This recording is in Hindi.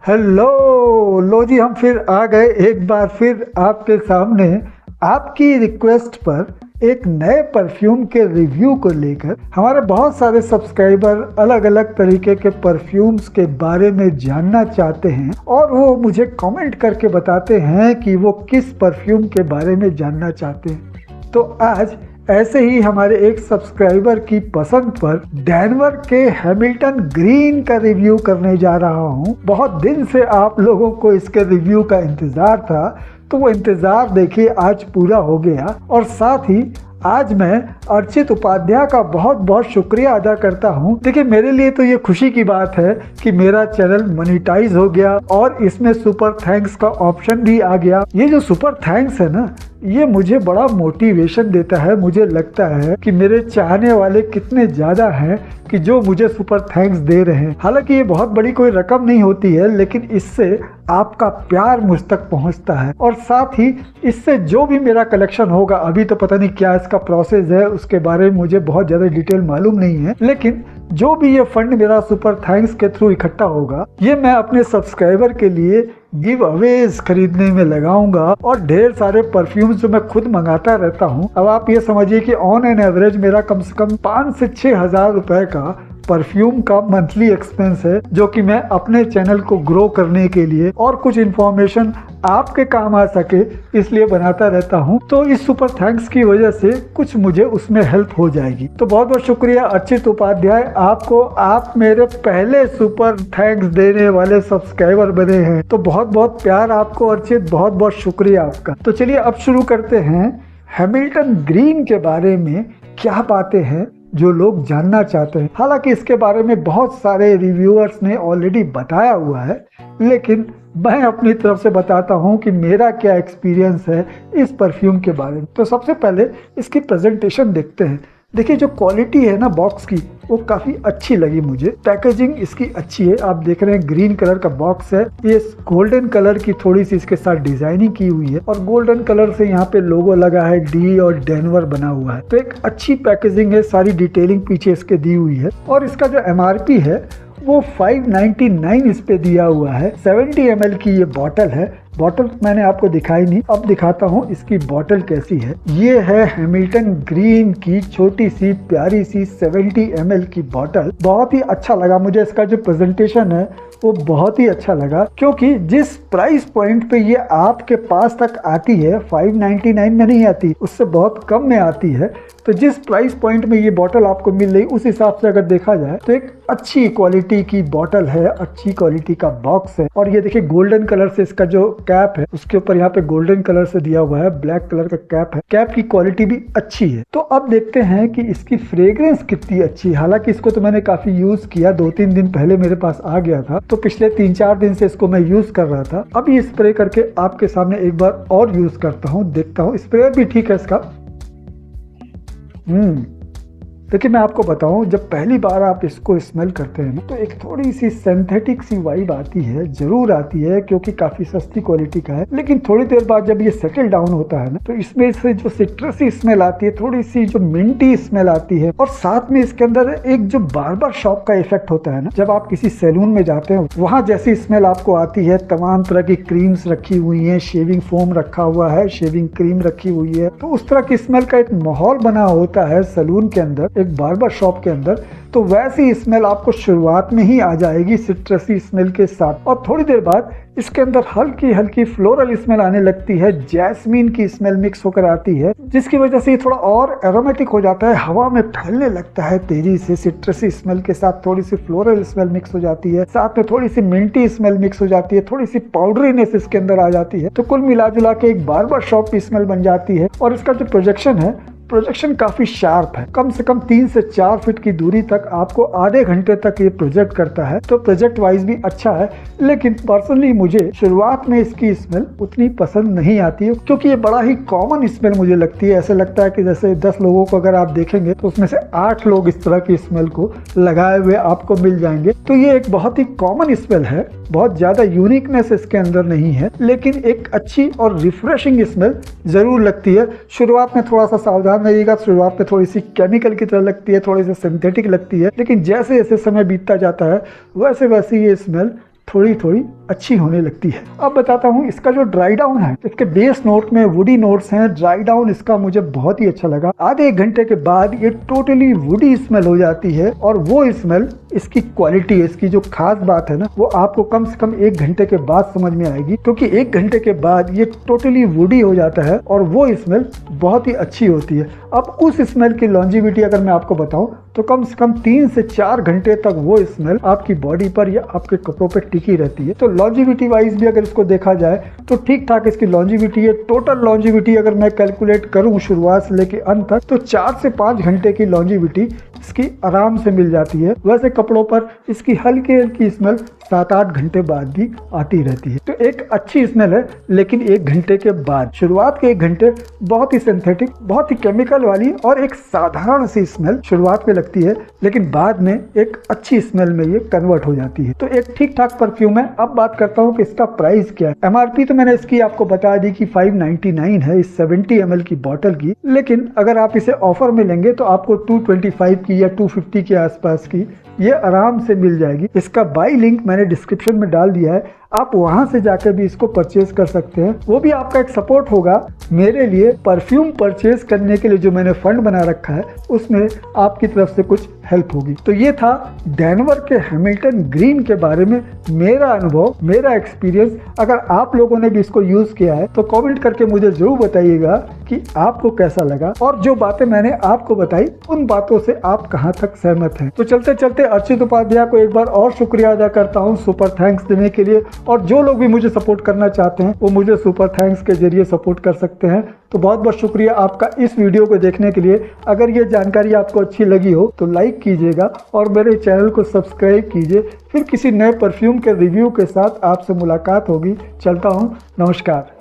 हेलो लो जी, हम फिर आ गए एक बार फिर आपके सामने आपकी रिक्वेस्ट पर एक नए परफ्यूम के रिव्यू को लेकर। हमारे बहुत सारे सब्सक्राइबर अलग अलग तरीके के परफ्यूम्स के बारे में जानना चाहते हैं और वो मुझे कमेंट करके बताते हैं कि वो किस परफ्यूम के बारे में जानना चाहते हैं। तो आज ऐसे ही हमारे एक सब्सक्राइबर की पसंद पर डेनवर के हैमिल्टन ग्रीन का रिव्यू करने जा रहा हूँ। बहुत दिन से आप लोगों को इसके रिव्यू का इंतज़ार था, तो वो इंतज़ार देखिए आज पूरा हो गया। और साथ ही आज मैं अर्चित उपाध्याय का बहुत बहुत शुक्रिया अदा करता हूँ। देखिए, मेरे लिए तो ये खुशी की बात है कि मेरा चैनल मोनेटाइज हो गया और इसमें सुपर थैंक्स का ऑप्शन भी आ गया। ये जो सुपर थैंक्स है ना, ये मुझे बड़ा मोटिवेशन देता है। मुझे लगता है कि मेरे चाहने वाले कितने ज़्यादा हैं कि जो मुझे सुपर थैंक्स दे रहे हैं। हालांकि ये बहुत बड़ी कोई रकम नहीं होती है, लेकिन इससे आपका प्यार मुझ तक पहुंचता है। और साथ ही इससे जो भी मेरा कलेक्शन होगा, अभी तो पता नहीं क्या इसका प्रोसेस है, उसके बारे में मुझे बहुत ज़्यादा डिटेल मालूम नहीं है, लेकिन जो भी ये फंड मेरा सुपर थैंक्स के थ्रू इकट्ठा होगा, ये मैं अपने सब्सक्राइबर के लिए गिव अवेज खरीदने में लगाऊंगा। और ढेर सारे परफ्यूम्स जो मैं खुद मंगाता रहता हूँ। अब आप ये समझिए कि ऑन एन एवरेज मेरा कम से कम 5 से 6 हज़ार रुपए का परफ्यूम का मंथली एक्सपेंस है, जो कि मैं अपने चैनल को ग्रो करने के लिए और कुछ इन्फॉर्मेशन आपके काम आ सके इसलिए बनाता रहता हूं। तो इस सुपर थैंक्स की वजह से कुछ मुझे उसमें हेल्प हो जाएगी। तो बहुत बहुत शुक्रिया अर्चित उपाध्याय आपको। आप मेरे पहले सुपर थैंक्स देने वाले सब्सक्राइबर बने हैं, तो बहुत बहुत प्यार आपको अर्चित, बहुत बहुत शुक्रिया आपका। तो चलिए अब शुरू करते हैं। हैमिल्टन ग्रीन के बारे में क्या बातें हैं जो लोग जानना चाहते हैं। हालांकि इसके बारे में बहुत सारे रिव्यूअर्स ने ऑलरेडी बताया हुआ है, लेकिन मैं अपनी तरफ से बताता हूं कि मेरा क्या एक्सपीरियंस है इस परफ्यूम के बारे में। तो सबसे पहले इसकी प्रेजेंटेशन देखते हैं। देखिए, जो क्वालिटी है ना बॉक्स की, वो काफ़ी अच्छी लगी मुझे। पैकेजिंग इसकी अच्छी है। आप देख रहे हैं ग्रीन कलर का बॉक्स है, ये गोल्डन कलर की थोड़ी सी इसके साथ डिजाइनिंग की हुई है और गोल्डन कलर से यहाँ पे लोगो लगा है, डी और डेनवर बना हुआ है। तो एक अच्छी पैकेजिंग है, सारी डिटेलिंग पीछे इसके दी हुई है। और इसका जो MRP है वो 599 इस पे दिया हुआ है। 70 ml की ये बॉटल है। बॉटल मैंने आपको दिखाई नहीं, अब दिखाता हूँ इसकी बॉटल कैसी है। ये है हैमिल्टन ग्रीन की छोटी सी प्यारी सी 70 ml की बॉटल। बहुत ही अच्छा लगा मुझे इसका जो प्रेजेंटेशन है, वो बहुत ही अच्छा लगा, क्योंकि जिस प्राइस पॉइंट पे ये आपके पास तक आती है, 599 में नहीं आती, उससे बहुत कम में आती है। तो जिस प्राइस पॉइंट में ये बॉटल आपको मिल रही, उस हिसाब से अगर देखा जाए तो एक अच्छी क्वालिटी की बॉटल है, अच्छी क्वालिटी का बॉक्स है। और ये देखिए गोल्डन कलर से इसका जो कैप है, उसके ऊपर यहाँ पे गोल्डन कलर से दिया हुआ है, ब्लैक कलर का कैप है। कैप की क्वालिटी भी अच्छी है। तो अब देखते हैं कि इसकी फ्रेग्रेंस कितनी अच्छी है। हालांकि इसको तो मैंने काफी यूज किया, 2-3 दिन पहले मेरे पास आ गया था, तो पिछले 3-4 दिन से इसको मैं यूज कर रहा था। अब ये स्प्रे करके आपके सामने एक बार और यूज करता हूँ, देखता हूँ। स्प्रे भी ठीक है इसका। देखिए, मैं आपको बताऊं, जब पहली बार आप इसको स्मेल करते हैं ना, तो एक थोड़ी सी सिंथेटिक सी वाइब आती है, जरूर आती है, क्योंकि काफी सस्ती क्वालिटी का है। लेकिन थोड़ी देर बाद जब ये सेटल डाउन होता है ना, तो इसमें से जो सिट्रसी स्मेल आती है, थोड़ी सी जो मिंटी स्मेल आती है, और साथ में इसके अंदर एक जो बार्बर शॉप का इफेक्ट होता है ना, जब आप किसी सैलून में जाते हैं, वहां जैसी स्मेल आपको आती है। तमाम तरह की क्रीम्स रखी हुई है, शेविंग फोम रखा हुआ है, शेविंग क्रीम रखी हुई है, तो उस तरह की स्मेल का एक माहौल बना होता है सैलून के अंदर, एक बार्बर शॉप के अंदर। तो वैसी स्मेल आपको शुरुआत में ही आ जाएगी सिट्रसी स्मेल के साथ, और थोड़ी देर बाद इसके अंदर हल्की हल्की फ्लोरल स्मेल आने लगती है, जैस्मीन की स्मेल मिक्स होकर आती है, जिसकी वजह से ये थोड़ा और एरोमेटिक हो जाता है, हवा में फैलने लगता है तेजी से। सिट्रसी स्मेल के साथ थोड़ी सी फ्लोरल स्मेल मिक्स हो जाती है, साथ में थोड़ी सी मिंटी स्मेल मिक्स हो जाती है, थोड़ी सी पाउडरीनेस इसके अंदर आ जाती है। तो कुल मिला जुला के एक बार्बर शॉप की स्मेल बन जाती है। और इसका जो प्रोजेक्शन है, प्रोजेक्शन काफी शार्प है। कम से कम 3 से 4 फीट की दूरी तक आपको आधे घंटे तक ये प्रोजेक्ट करता है। तो प्रोजेक्ट वाइज भी अच्छा है। लेकिन पर्सनली मुझे शुरुआत में इसकी स्मेल उतनी पसंद नहीं आती है, क्योंकि ये बड़ा ही कॉमन स्मेल मुझे लगती है। ऐसे लगता है कि जैसे 10 लोगों को अगर आप देखेंगे तो उसमें से 8 लोग इस तरह की स्मेल को लगाए हुए आपको मिल जाएंगे। तो ये एक बहुत ही कॉमन स्मेल है, बहुत ज्यादा यूनिकनेस इसके अंदर नहीं है, लेकिन एक अच्छी और रिफ्रेशिंग स्मेल जरूर लगती है। शुरुआत में थोड़ा सा सावधान रहिएगा, शुरुआत में थोड़ी सी केमिकल की तरह लगती है, थोड़ी सी सिंथेटिक लगती है, लेकिन जैसे जैसे समय बीतता जाता है वैसे वैसे ये स्मेल थोड़ी थोड़ी अच्छी होने लगती है। अब बताता हूँ इसका जो ड्राई डाउन है, इसके बेस नोट में वुडी नोट्स हैं, ड्राई डाउन इसका मुझे बहुत ही अच्छा लगा। आधे 1 घंटे के बाद ये टोटली वुडी स्मेल हो जाती है और वो स्मेल इसकी क्वालिटी है, इसकी जो खास बात है ना, वो आपको कम से कम 1 घंटे के बाद समझ में आएगी, क्योंकि 1 घंटे के बाद ये टोटली वुडी हो जाता है और वो स्मेल बहुत ही अच्छी होती है। अब उस स्मेल की लॉन्जिविटी अगर मैं आपको बताऊं तो कम से कम 3 से 4 घंटे तक वो स्मेल आपकी बॉडी पर या आपके कपड़ों पर टिकी रहती है। तो लॉन्जिविटी वाइज भी अगर इसको देखा जाए तो ठीक ठाक इसकी लॉन्जिविटी है। टोटल लॉन्जिविटी अगर मैं कैलकुलेट करूं शुरुआत से लेकर अंत तक तो 4 से 5 घंटे की लॉन्जिविटी इसकी आराम से मिल जाती है। वैसे कपड़ों पर इसकी हल्की हल्की स्मेल 7-8 घंटे बाद भी आती रहती है। तो एक अच्छी स्मेल है, लेकिन 1 घंटे के बाद, शुरुआत के 1 घंटे बहुत ही सिंथेटिक, बहुत ही केमिकल वाली और एक साधारण सी स्मेल शुरुआत में लगती है, लेकिन बाद में एक अच्छी स्मेल में ये कन्वर्ट हो जाती है। तो एक ठीक ठाक परफ्यूम है। अब बात करता हूँ कि इसका प्राइस क्या है। एमआरपी तो मैंने इसकी आपको बता दी कि 599 है इस 70 ml की बोतल की, लेकिन अगर आप इसे ऑफर में लेंगे तो आपको 225 की या 250 के आसपास की ये आराम से मिल जाएगी। इसका बाई लिंक मैंने डिस्क्रिप्शन में डाल दिया है, आप वहां से जाकर भी इसको परचेज कर सकते हैं। वो भी आपका एक सपोर्ट होगा मेरे लिए परफ्यूम परचेज करने के लिए जो मैंने फंड बना रखा है, उसमें आपकी तरफ से कुछ हेल्प होगी। तो ये था डेनवर के हैमिल्टन ग्रीन के बारे में मेरा अनुभव, मेरा एक्सपीरियंस। अगर आप लोगों ने भी इसको यूज किया है तो कमेंट करके मुझे जरूर बताइएगा कि आपको कैसा लगा और जो बातें मैंने आपको बताई उन बातों से आप कहां तक सहमत हैं। तो चलते चलते अर्चित उपाध्याय को एक बार और शुक्रिया अदा करता हूं सुपर थैंक्स देने के लिए, और जो लोग भी मुझे सपोर्ट करना चाहते हैं वो मुझे सुपर थैंक्स के जरिए सपोर्ट कर सकते हैं। तो बहुत बहुत शुक्रिया आपका इस वीडियो को देखने के लिए। अगर ये जानकारी आपको अच्छी लगी हो तो लाइक कीजिएगा और मेरे चैनल को सब्सक्राइब कीजिए। फिर किसी नए परफ्यूम के रिव्यू के साथ आपसे मुलाकात होगी। चलता हूँ, नमस्कार।